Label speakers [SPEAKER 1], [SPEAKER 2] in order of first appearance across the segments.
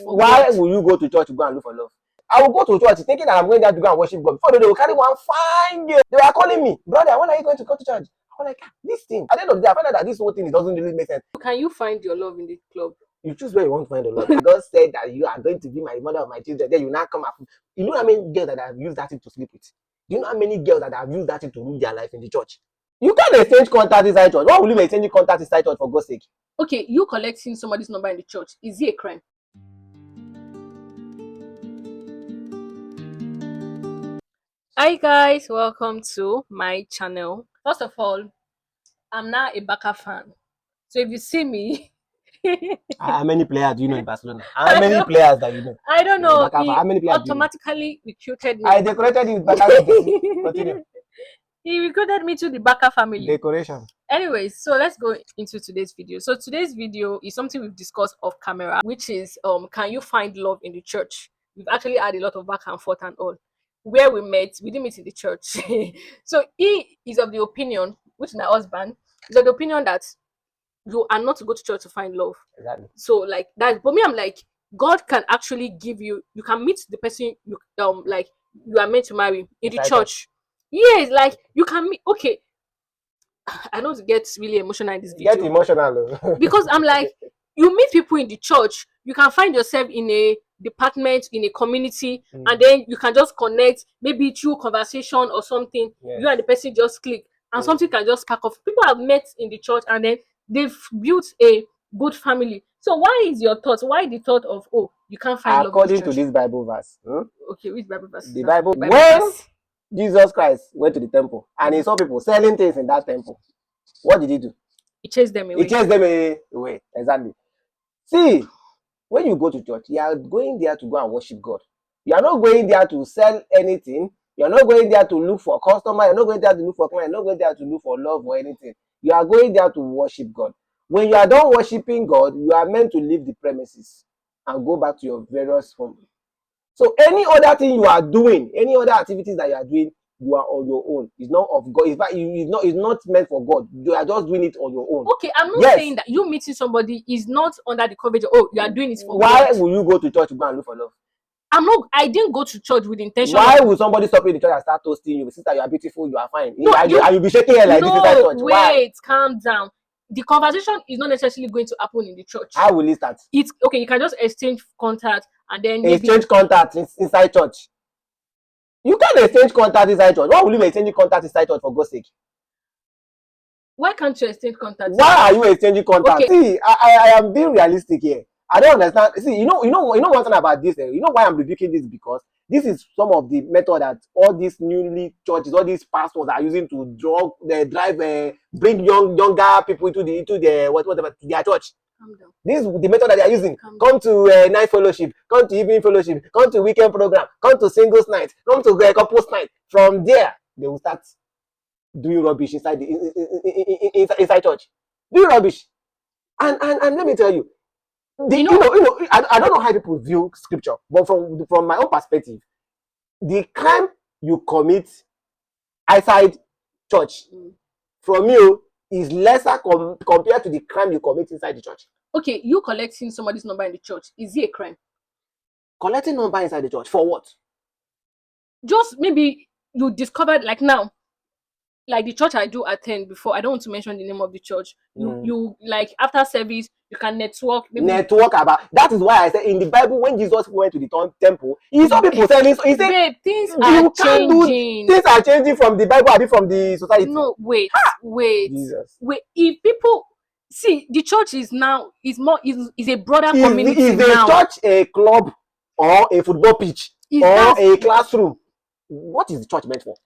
[SPEAKER 1] Why will you go to church to go and look for love? I will go to church thinking that I'm going there to go and worship God. Before they will carry one fine girl. They were calling me, brother, when are you going to go to church? I was like, this thing. At the end of the day, I found out that this whole thing it doesn't really make sense.
[SPEAKER 2] Can you find your love in the club?
[SPEAKER 1] You choose where you want to find the love. I just said that you are going to be my mother of my children. Then you now come up. You know how many girls that have used that thing to sleep with? You know how many girls that have used that thing to ruin their life in the church? You can't exchange contact inside church. Why will you exchange contact inside church for God's sake?
[SPEAKER 2] Okay, you collecting somebody's number in the church, is it a crime? Hi guys, welcome to my channel. First of all, I'm now a Barca fan. So if you see me,
[SPEAKER 1] how many players do you know in Barcelona? How many players that you know?
[SPEAKER 2] I don't know.
[SPEAKER 1] How many players
[SPEAKER 2] automatically recruited me.
[SPEAKER 1] I decorated you with Barca. Continue.
[SPEAKER 2] He recruited me to the Barca family.
[SPEAKER 1] Decoration.
[SPEAKER 2] Anyways, so let's go into today's video. So today's video is something we've discussed off camera, which is can you find love in the church? We've actually had a lot of back and forth and all. Where we didn't meet in the church. So he is of the opinion, which is my husband, is of the opinion that you are not to go to church to find love.
[SPEAKER 1] Exactly.
[SPEAKER 2] So like that, but me, I'm like, God can actually give you, you can meet the person you like you are meant to marry in the church. Yes, like you can meet. Okay, I don't get really emotional in this video.
[SPEAKER 1] Get emotional
[SPEAKER 2] because I'm like, you meet people in the church, you can find yourself in a department, in a community, and then you can just connect, maybe through conversation or something. Yes. You and the person just click, and something can just spark off. People have met in the church, and then they've built a good family. So why is your thought? Why the thought of, oh, you can't find love in the church?
[SPEAKER 1] According to this Bible verse.
[SPEAKER 2] Okay, which Bible verse?
[SPEAKER 1] The Bible when Jesus Christ went to the temple and he saw people selling things in that temple, what did he do?
[SPEAKER 2] He chased them away.
[SPEAKER 1] He chased them away. Exactly. See, when you go to church, you are going there to go and worship God. You are not going there to sell anything. You are not going there to look for a customer. You are not going there to look for client. You are not going there to look for love or anything. You are going there to worship God. When you are done worshiping God, you are meant to leave the premises and go back to your various homes. So any other thing you are doing, any other activities that you are doing, you are on your own. It's not of God. It's not meant for God. You are just doing it on your own.
[SPEAKER 2] Okay, I'm not saying that you meeting somebody is not under the coverage of, oh, you are doing it for
[SPEAKER 1] God. Why
[SPEAKER 2] will
[SPEAKER 1] you go to church to go and look for love?
[SPEAKER 2] I didn't go to church with intention.
[SPEAKER 1] Why would somebody stop you in the church and start toasting you? Sister, you are beautiful, you are fine. No, you'll be shaking your like this inside church.
[SPEAKER 2] Wait,
[SPEAKER 1] why?
[SPEAKER 2] Calm down. The conversation is not necessarily going to happen in the church.
[SPEAKER 1] How will it start?
[SPEAKER 2] It's okay, you can just exchange contact and then
[SPEAKER 1] exchange contact inside church. You can't exchange contact inside church. Why will you exchange contact inside church for God's sake?
[SPEAKER 2] Why can't you exchange contact?
[SPEAKER 1] Why are you exchanging contact? Okay. See, I am being realistic here. I don't understand. See, you know one thing about this. You know why I'm rebuking this? Because this is some of the method that all these newly churches, all these pastors are using to bring younger people into their church. This is the method that they are using. Come to night fellowship, come to evening fellowship, come to weekend program, come to singles night, come to couples night. From there, they will start doing rubbish inside church. Doing rubbish. And let me tell you, I don't know how people view scripture, but from my own perspective, the crime you commit outside church from you is lesser compared to the crime you commit inside the church.
[SPEAKER 2] Okay, you collecting somebody's number in the church, is it a crime?
[SPEAKER 1] Collecting number inside the church for what?
[SPEAKER 2] Just maybe you discovered, like now, like the church I do attend before, I don't want to mention the name of the church. You like after service, you can network.
[SPEAKER 1] Network about that is why I said in the Bible when Jesus went to the temple, he saw people selling. He said,
[SPEAKER 2] babe, things are changing.
[SPEAKER 1] Things are changing from the Bible, or from the society.
[SPEAKER 2] No, wait. Jesus. Wait. If people see the church is now is a broader community.
[SPEAKER 1] Is a church a club or a football pitch or a classroom? What is the church meant for?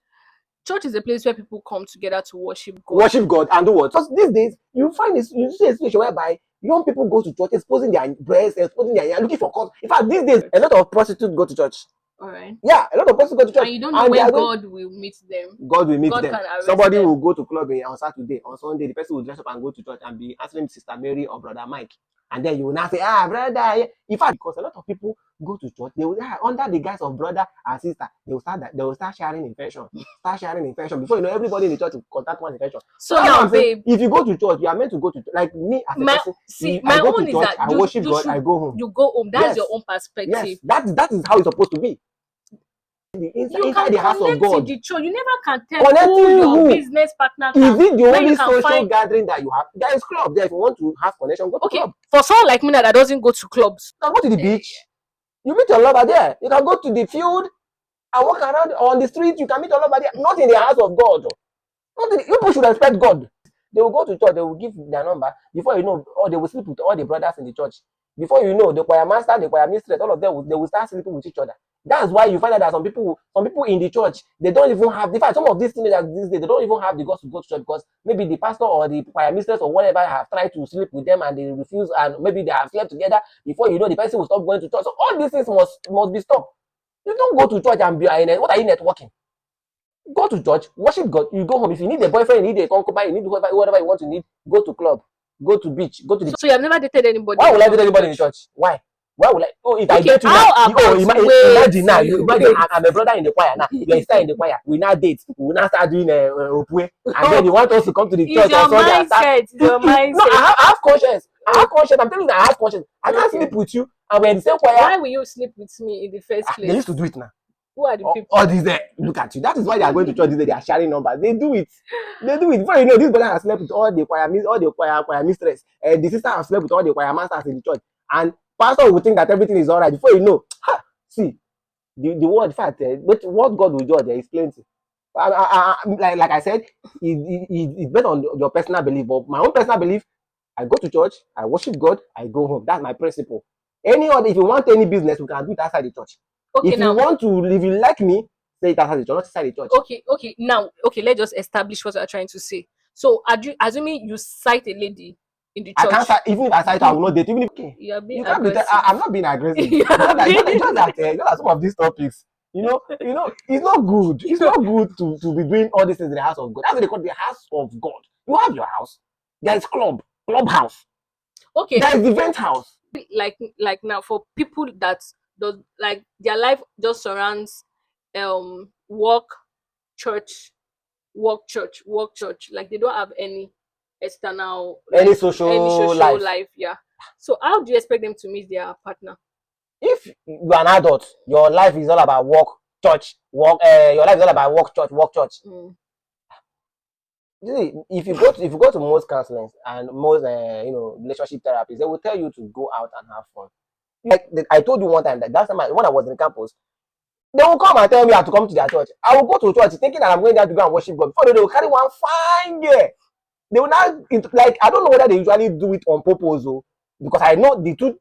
[SPEAKER 2] Church is a place where people come together to worship God.
[SPEAKER 1] Worship God and do what? Because these days, you see a situation whereby young people go to church, exposing their breasts, exposing their looking for cause. In fact, these days, a lot of prostitutes go to church.
[SPEAKER 2] All right.
[SPEAKER 1] Yeah, a lot of prostitutes go to church.
[SPEAKER 2] And you don't know when God will meet them.
[SPEAKER 1] God will meet them. Somebody will go to club on Saturday, on Sunday, the person will dress up and go to church and be answering Sister Mary or Brother Mike. And then you will now say, ah, brother. In fact, because a lot of people go to church, they will under the guise of brother and sister, they will start sharing infection. Before you know, everybody in the church will contact one infection.
[SPEAKER 2] So now, babe,
[SPEAKER 1] if you go to church, you are meant to go to church. Like me as a person, I go to church, I worship God, I go home.
[SPEAKER 2] You go home. That's your own perspective.
[SPEAKER 1] Yes, that is how it's supposed to be. Inside the house of God.
[SPEAKER 2] The church. You never can tell who your business partner can.
[SPEAKER 1] Is it the only social gathering that you have? There is club there. If you want to have connection, go to club.
[SPEAKER 2] For someone like me that doesn't go to clubs,
[SPEAKER 1] you can go to the beach. You meet your lover there. You can go to the field and walk around on the street. You can meet your lover there. Not in the house of God. People should respect God. They will go to church. They will give their number. Before you know, or they will sleep with all the brothers in the church. Before you know, the choir master, the choir mistress, all of them, they will start sleeping with each other. That's why you find out that some people in the church, they don't even have, in fact, some of these teenagers these days, they don't even have the guts to go to church because maybe the pastor or the choir mistress or whatever have tried to sleep with them and they refuse, and maybe they have slept together. Before you know, the person will stop going to church. So all these things must be stopped. You don't go to church and be, what are you networking? Go to church, worship God, you go home. If you need a boyfriend, you need a concubine, you need whatever you want to need, go to club, go to beach, go to the...
[SPEAKER 2] So you have never dated anybody?
[SPEAKER 1] Why would I date anybody in the church? Why would I? Oh, if I date you now, imagine now, I'm a brother in the choir now, you're a star in the choir, we now date, we now start doing opwe, and then you want us to come to the church on Sunday and start...
[SPEAKER 2] Your mindset.
[SPEAKER 1] No, I have conscience. I'm telling you that I have conscience. I can't sleep with you, and we're in the same choir.
[SPEAKER 2] Why will you sleep with me in the first place?
[SPEAKER 1] They used to do it now.
[SPEAKER 2] Who are the people?
[SPEAKER 1] All these look at you. That is why they are going to church. They are sharing numbers. They do it. Before you know, this brother has slept with all the choir mistress. The sister has slept with all the choir masters in the church. And pastor will think that everything is all right. Before you know, see, the word fact, but what God will judge, there is plenty. Like I said, it's based on your personal belief. But my own personal belief, I go to church, I worship God, I go home. That's my principle. If you want any business, we can do it outside the church. Okay, if you like me, say it outside the church, not inside the church.
[SPEAKER 2] Okay. Now, let's just establish what you're trying to say. So, assuming you sight a lady in the church,
[SPEAKER 1] I can't. Even if I sight her, I will not date. Even if
[SPEAKER 2] you can't be.
[SPEAKER 1] I'm not being aggressive. Just that some of these topics, it's not good. It's not good to be doing all these things in the house of God. That's what they call the house of God. You have your house. There is clubhouse.
[SPEAKER 2] Okay.
[SPEAKER 1] There is event house.
[SPEAKER 2] Like now, for people that does like their life just surrounds work, church. Like they don't have any external
[SPEAKER 1] social life.
[SPEAKER 2] Yeah. So how do you expect them to meet their partner?
[SPEAKER 1] If you're an adult, your life is all about work, church, your life is all about work, church. If you go to most counselors and most relationship therapists, they will tell you to go out and have fun. Like I told you one time that time when I was in the campus, they will come and tell me I have to come to their church. I will go to church thinking that I'm going there to go and worship God. Before they will carry one fine girl. They will not, like, I don't know whether they usually do it on purpose, because I know the two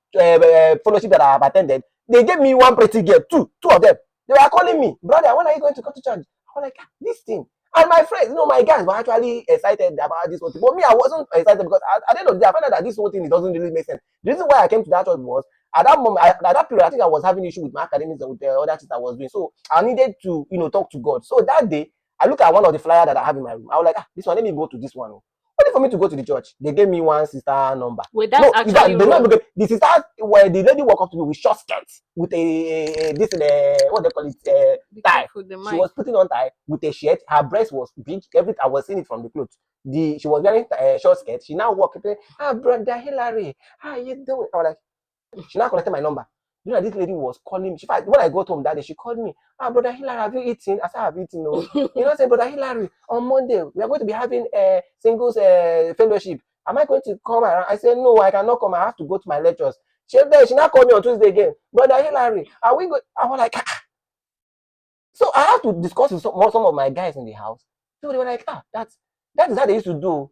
[SPEAKER 1] fellowship that I have attended, they gave me one pretty girl, two of them. They were calling me, brother, when are you going to go to church? I was like, this thing. And my friends, my guys were actually excited about this whole thing. But me, I wasn't excited because at the end of the day, I found out that this whole thing doesn't really make sense. The reason why I came to that church was, at that moment, at that period, I think I was having issue with my academics and with the other things I was doing. So I needed to, talk to God. So that day, I looked at one of the flyers that I have in my room. I was like, this one, let me go to this one. Only for me to go to the church. They gave me one sister number.
[SPEAKER 2] Wait, that's actually wrong.
[SPEAKER 1] The sister, where the lady walked up to me with short skirts, with what they call it, tie. She was putting on tie with a shirt. Her breast was big. Everything, I was seeing it from the clothes. She was wearing short skirt. She now walked. Brother Hillary, how you doing? I was like, she now collected my number. This lady was calling me. When I got home that day, she called me. Brother Hillary, have you eaten? I said, I've eaten. Say, Brother Hillary, on Monday, we are going to be having a singles fellowship. Am I going to come around? I said, no, I cannot come. I have to go to my lectures. She now called me on Tuesday again. Brother Hillary, are we going? I was like, So I have to discuss with some of my guys in the house. So they were like, that is how they used to do.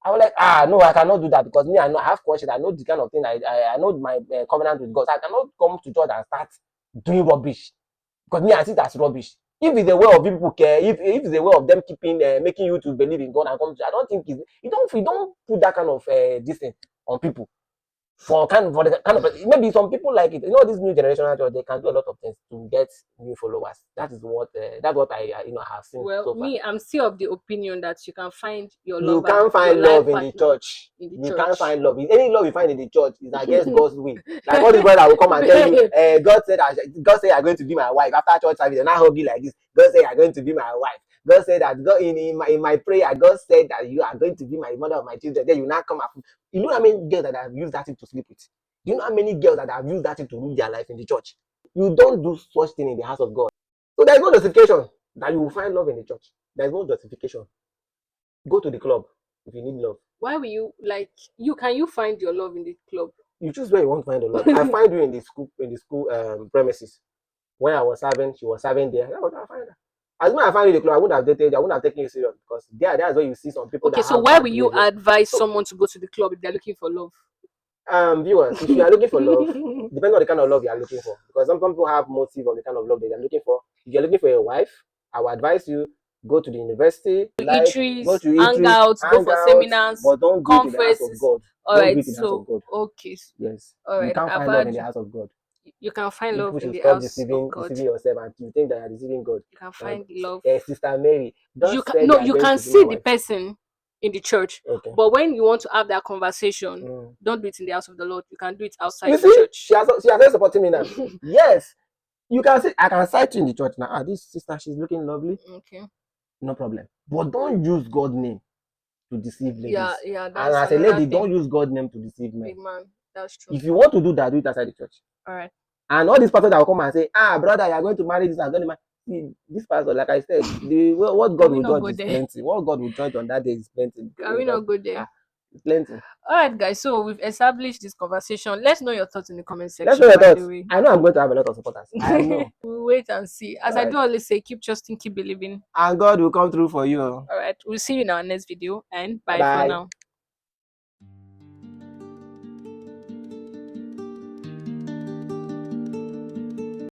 [SPEAKER 1] I was like, no, I cannot do that because me, I have conscience. I know the kind of thing. I know my covenant with God. So I cannot come to church and start doing rubbish because me, I see that's rubbish. If it's a way of people care, if it's a way of them making you to believe in God and come to, I don't think you don't put that kind of this thing on people. for the kind of maybe some people like it. You know, this new generational church, they can do a lot of things to get new followers. That is what that's what I have seen
[SPEAKER 2] Well,
[SPEAKER 1] so far.
[SPEAKER 2] me, I'm still of the opinion that you can find your
[SPEAKER 1] You
[SPEAKER 2] lover,
[SPEAKER 1] can't
[SPEAKER 2] your
[SPEAKER 1] find
[SPEAKER 2] life
[SPEAKER 1] love in the
[SPEAKER 2] partner
[SPEAKER 1] church.
[SPEAKER 2] in the
[SPEAKER 1] You can't
[SPEAKER 2] church.
[SPEAKER 1] find love. Any love you find in the church is against God's will. Like all these brothers will come and tell you, God said you're going to be my wife after church service, and I hug you like this. God said you're going to be my wife. God said that God in my prayer, God said that you are going to be my mother of my children. Then you now come up. You know how many girls that have used that thing to sleep with? You know how many girls that have used that thing to rule their life in the church? You don't do such thing in the house of God. So there's no justification that you will find love in the church. There's no justification. Go to the club if you need love.
[SPEAKER 2] Why will you like you? Can you find your love in the club?
[SPEAKER 1] You choose where you want to find the love. I find you in the school premises. When I was serving, she was serving there. That's what I find her. As when I find you in the club, I wouldn't have dated you, I wouldn't have taken you serious because that's where you see some people
[SPEAKER 2] Okay,
[SPEAKER 1] that
[SPEAKER 2] so
[SPEAKER 1] have
[SPEAKER 2] why
[SPEAKER 1] bad
[SPEAKER 2] will you
[SPEAKER 1] behavior.
[SPEAKER 2] advise
[SPEAKER 1] So
[SPEAKER 2] someone to go to the club if they're looking for love?
[SPEAKER 1] viewers, if you are looking for love, depending on the kind of love you are looking for. Because some people have motive on the kind of love they are looking for. If you're looking for a wife, I would advise you go to the university, like go
[SPEAKER 2] Eateries,
[SPEAKER 1] to eateries,
[SPEAKER 2] hangouts, go
[SPEAKER 1] hang
[SPEAKER 2] for
[SPEAKER 1] out,
[SPEAKER 2] seminars,
[SPEAKER 1] but don't do it in the house of
[SPEAKER 2] conferences.
[SPEAKER 1] God.
[SPEAKER 2] All
[SPEAKER 1] Don't do
[SPEAKER 2] right,
[SPEAKER 1] it in the house of
[SPEAKER 2] so
[SPEAKER 1] God.
[SPEAKER 2] okay,
[SPEAKER 1] Yes.
[SPEAKER 2] all
[SPEAKER 1] You
[SPEAKER 2] right.
[SPEAKER 1] can't
[SPEAKER 2] I've
[SPEAKER 1] find love in
[SPEAKER 2] heard
[SPEAKER 1] the house of God.
[SPEAKER 2] you can find
[SPEAKER 1] You
[SPEAKER 2] love
[SPEAKER 1] people
[SPEAKER 2] in
[SPEAKER 1] should
[SPEAKER 2] the
[SPEAKER 1] stop
[SPEAKER 2] house of
[SPEAKER 1] deceiving
[SPEAKER 2] God.
[SPEAKER 1] yourself and you think that you are deceiving God.
[SPEAKER 2] You can find love.
[SPEAKER 1] Sister Mary, God
[SPEAKER 2] You can
[SPEAKER 1] said
[SPEAKER 2] no,
[SPEAKER 1] you are
[SPEAKER 2] you
[SPEAKER 1] going
[SPEAKER 2] can
[SPEAKER 1] to be my
[SPEAKER 2] see the
[SPEAKER 1] wife.
[SPEAKER 2] person in the church,
[SPEAKER 1] Okay.
[SPEAKER 2] but when you want to have that conversation,
[SPEAKER 1] Mm.
[SPEAKER 2] don't do it in the house of the Lord. You can do it outside
[SPEAKER 1] You
[SPEAKER 2] the
[SPEAKER 1] see,
[SPEAKER 2] church.
[SPEAKER 1] she has been supporting me now. Yes. You can see, I can cite you in the church now. This sister, she's looking lovely.
[SPEAKER 2] Okay.
[SPEAKER 1] No problem. But don't use God's name to deceive ladies.
[SPEAKER 2] Yeah,
[SPEAKER 1] And
[SPEAKER 2] that's
[SPEAKER 1] as a
[SPEAKER 2] another
[SPEAKER 1] lady,
[SPEAKER 2] thing.
[SPEAKER 1] don't use God's name to deceive men.
[SPEAKER 2] Big man, that's true.
[SPEAKER 1] If you want to do that, do it outside the church.
[SPEAKER 2] All right.
[SPEAKER 1] And all these pastors that will come and say, brother, you are going to marry this, I'm going to marry. See, this pastor, like I said, what God will judge is plenty. What God will judge on that day is plenty.
[SPEAKER 2] Can we not go there?
[SPEAKER 1] It's plenty.
[SPEAKER 2] All right, guys. So we've established this conversation. Let's know your thoughts in the comment
[SPEAKER 1] Let's
[SPEAKER 2] section.
[SPEAKER 1] know your
[SPEAKER 2] By
[SPEAKER 1] thoughts.
[SPEAKER 2] the way,
[SPEAKER 1] I know I'm going to have a lot of supporters. I know.
[SPEAKER 2] we'll wait and see. As
[SPEAKER 1] All
[SPEAKER 2] I
[SPEAKER 1] right.
[SPEAKER 2] do always say, keep trusting, keep believing.
[SPEAKER 1] And God will come through for you.
[SPEAKER 2] All right. We'll see you in our next video, and bye for
[SPEAKER 1] Bye.
[SPEAKER 2] now.